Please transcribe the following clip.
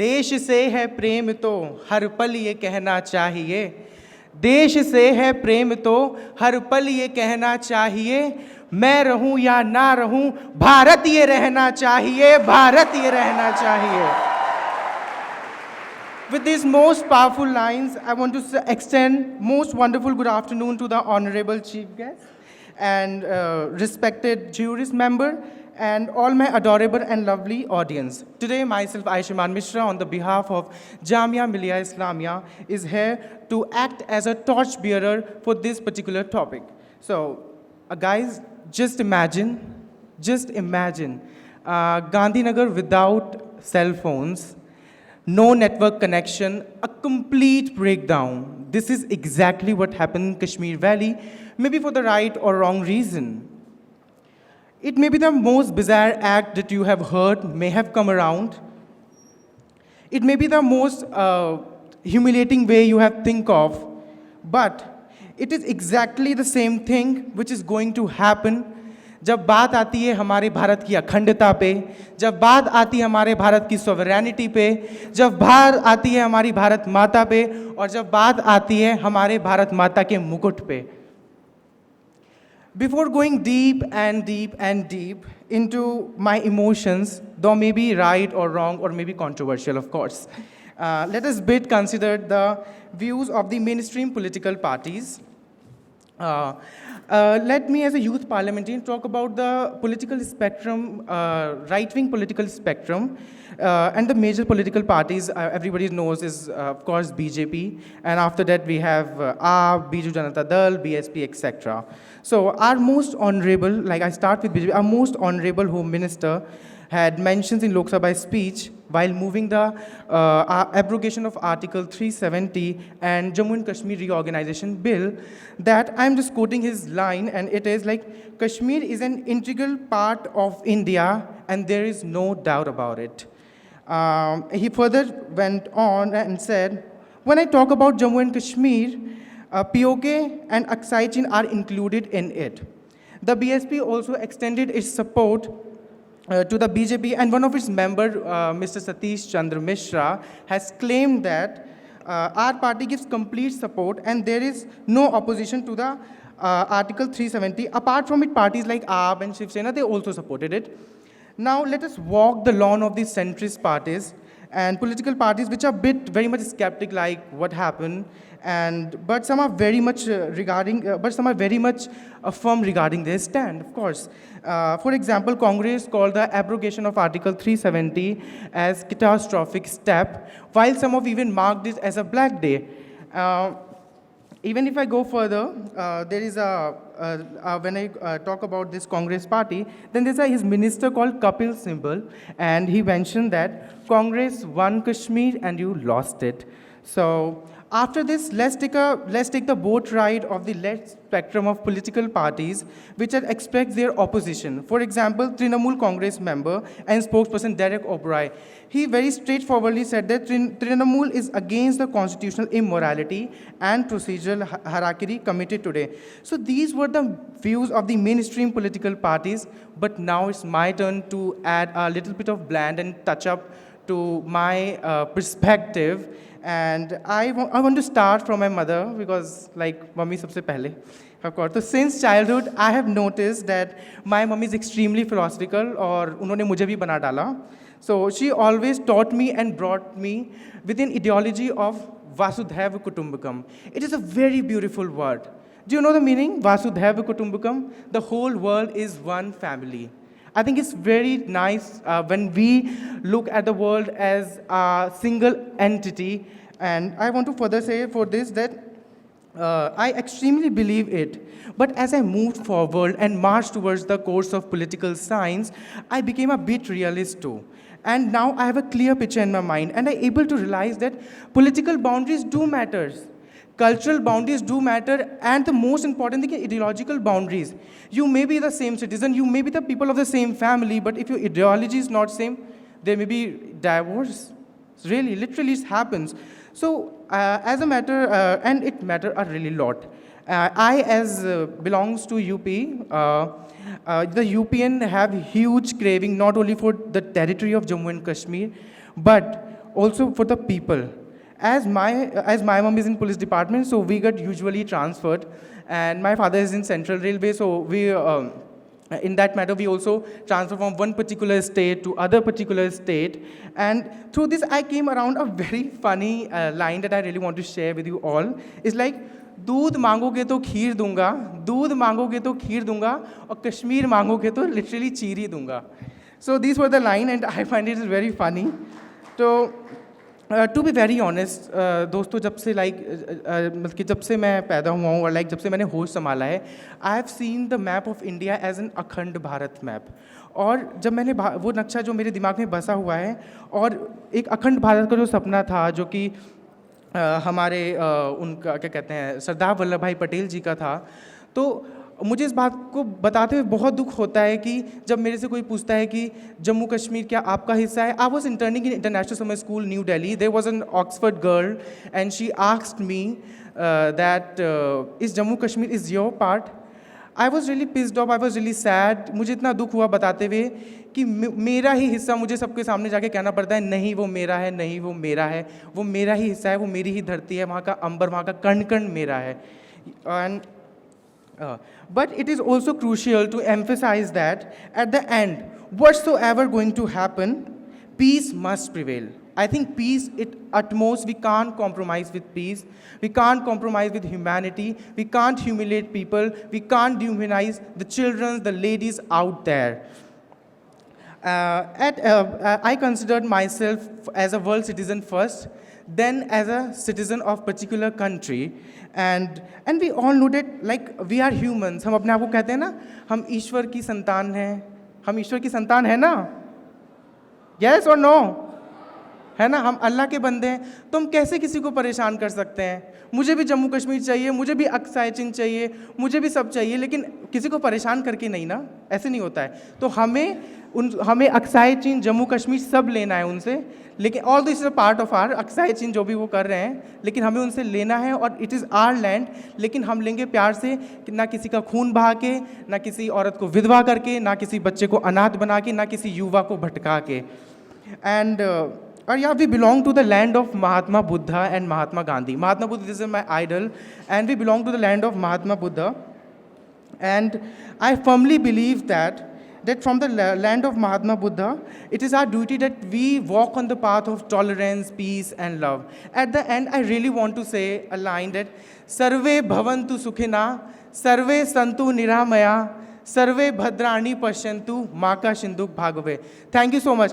देश से है प्रेम तो हर पल ये कहना चाहिए, देश से है प्रेम तो हर पल ये कहना चाहिए, मैं रहूं या ना रहूं भारत ये रहना चाहिए, भारत ये रहना चाहिए. With these most powerful lines, I want to extend most wonderful good afternoon to the honorable chief guest and respected jury member and all my adorable and lovely audience. Today, myself, Ayushyaman Mishra, on the behalf of Jamia Millia Islamia, is here to act as a torchbearer for this particular topic. So, guys, just imagine Gandhinagar without cell phones, no network connection, a complete breakdown. This is exactly what happened in Kashmir Valley, maybe for the right or wrong reason. It may be the most bizarre act that you have heard, may have come around. It may be the most humiliating way you have think of, but it is exactly the same thing which is going to happen जब बात आती है हमारे भारत की अखंडता पे, जब बात आती है हमारे भारत की सॉवरेनिटी पे, जब बात आती है हमारी भारत माता पे, और जब बात आती है हमारे भारत माता के मुकुट पे. Before going deep and deep and deep into my emotions, though maybe right or wrong or maybe controversial, of course, let us consider the views of the mainstream political parties. Let me, as a youth parliamentarian, talk about the political spectrum, right-wing political spectrum, and the major political parties everybody knows is, of course, BJP, and after that we have AAP, Biju Janata Dal, BSP, etc. So our most honorable, like I start with BJP, our most honorable Home Minister had mentioned in Lok Sabha speech while moving the abrogation of Article 370 and Jammu and Kashmir reorganization bill, that I'm just quoting his line, and it is like, Kashmir is an integral part of India and there is no doubt about it. He further went on and said, when I talk about Jammu and Kashmir, POK and Aksai are included in it. The BSP also extended its support to the BJP, and one of its members, Mr. Satish Chandra Mishra, has claimed that our party gives complete support and there is no opposition to the Article 370. Apart from it, parties like AAP and Shiv Sena, they also supported it. Now let us walk the lawn of these centrist parties and political parties which are very much skeptic, like what happened, but some are very much firm regarding their stand, of course. For example, Congress called the abrogation of Article 370 as catastrophic step, while some have even marked it as a black day. Even if I go further, there is when I talk about this Congress party, then there's his minister called Kapil Sibal, and he mentioned that Congress won Kashmir and you lost it. So after this, let's take the boat ride of the left spectrum of political parties which had expressed their opposition. For example, Trinamool Congress member and spokesperson Derek O'Brien, he very straightforwardly said that Trinamool is against the constitutional immorality and procedural hierarchy committed today. So these were the views of the mainstream political parties, but now it's my turn to add a little bit of blend and touch up to my perspective. And I want to start from my mother, because like mummy sabse pehle, of course. So since childhood, I have noticed that my mummy is extremely philosophical, और उन्होंने मुझे भी बना डाला. So she always taught me and brought me with an ideology of Vasudhaiva Kutumbakam. It is a very beautiful word. Do you know the meaning? Vasudhaiva Kutumbakam. The whole world is one family. I think it's very nice when we look at the world as a single entity. And I want to further say for this that I extremely believe it. But as I moved forward and marched towards the course of political science, I became a bit realist too. And now I have a clear picture in my mind, and I'm able to realize that political boundaries do matter. Cultural boundaries do matter, and the most important thing is ideological boundaries. You may be the same citizen, you may be the people of the same family, but if your ideology is not same, there may be divorce. Really, literally it happens. So as a matter, and it matters a really lot. I, as belongs to UP, the UPN have huge craving not only for the territory of Jammu and Kashmir, but also for the people. As my mom is in police department, so we get usually transferred, and my father is in Central Railway, so we. In that matter, we also transfer from one particular state to other particular state. And through this, I came around a very funny line that I really want to share with you all. It's like, दूध मांगोगे तो खीर दूंगा, दूध मांगोगे तो खीर दूंगा, और कश्मीर मांगोगे तो literally चीरी दूंगा. So these were the line, and I find it is very funny. So to be very honest दोस्तों, जब से मतलब कि जब से मैं पैदा हुआ हूँ और जब से मैंने होश संभाला है, I have seen the map of India as an Akhand Bharat map. और जब मैंने वो नक्शा जो मेरे दिमाग में बसा हुआ है, और एक अखंड भारत का जो सपना था, जो कि हमारे उनका क्या कहते हैं, सरदार वल्लभ भाई पटेल जी का था, तो मुझे इस बात को बताते हुए बहुत दुख होता है कि जब मेरे से कोई पूछता है कि जम्मू कश्मीर क्या आपका हिस्सा है. I was interning in international summer school New Delhi. There was an Oxford girl and she asked me that is Jammu Kashmir is your part. I was really pissed off, I was really sad. मुझे इतना दुख हुआ बताते हुए कि मेरा ही हिस्सा मुझे सबके सामने जाके कहना पड़ता है, नहीं वो मेरा है, नहीं वो मेरा है, वो मेरा ही हिस्सा है, वो मेरी ही धरती है, वहाँ का अंबर, वहाँ का कण कण मेरा है. And but it is also crucial to emphasize that at the end, whatsoever going to happen, peace must prevail. I think peace, at utmost, we can't compromise with peace. We can't compromise with humanity. We can't humiliate people. We can't dehumanize the children, the ladies out there. I considered myself as a world citizen first, then as a citizen of particular country, and we all know that we are humans. हम अपने आप को कहते हैं ना, हम ईश्वर की संतान हैं. हम ईश्वर की संतान है ना? Yes or no? है ना? हम अल्लाह के बंदे हैं. तो हम कैसे किसी को परेशान कर सकते हैं? मुझे भी जम्मू कश्मीर चाहिए, मुझे भी अक्साई चिन चाहिए, मुझे भी सब चाहिए, लेकिन किसी को परेशान करके नहीं ना. ऐसे नहीं होता है. तो हमें अक्साई चिन, जम्मू कश्मीर सब लेना है उनसे, लेकिन all this is a part of our Aksai Chin, जो भी वो कर रहे हैं, लेकिन हमें उनसे लेना है, और इट इज़ आर लैंड. लेकिन हम लेंगे प्यार से, ना किसी का खून बहा के, ना किसी औरत को विधवा करके, ना किसी बच्चे को अनाथ बना के, ना किसी युवा को भटका के. And yeah, we belong to the land of Mahatma Buddha and Mahatma Gandhi. Mahatma Buddha is my idol, and we belong to the land of Mahatma Buddha. And I firmly believe that from the land of Mahatma Buddha, it is our duty that we walk on the path of tolerance, peace, and love. At the end, I really want to say a line that Sarve bhavantu sukhina, Sarve santu niramaya, Sarve bhadrani pashyantu, Maka shinduk bhagave. Thank you so much.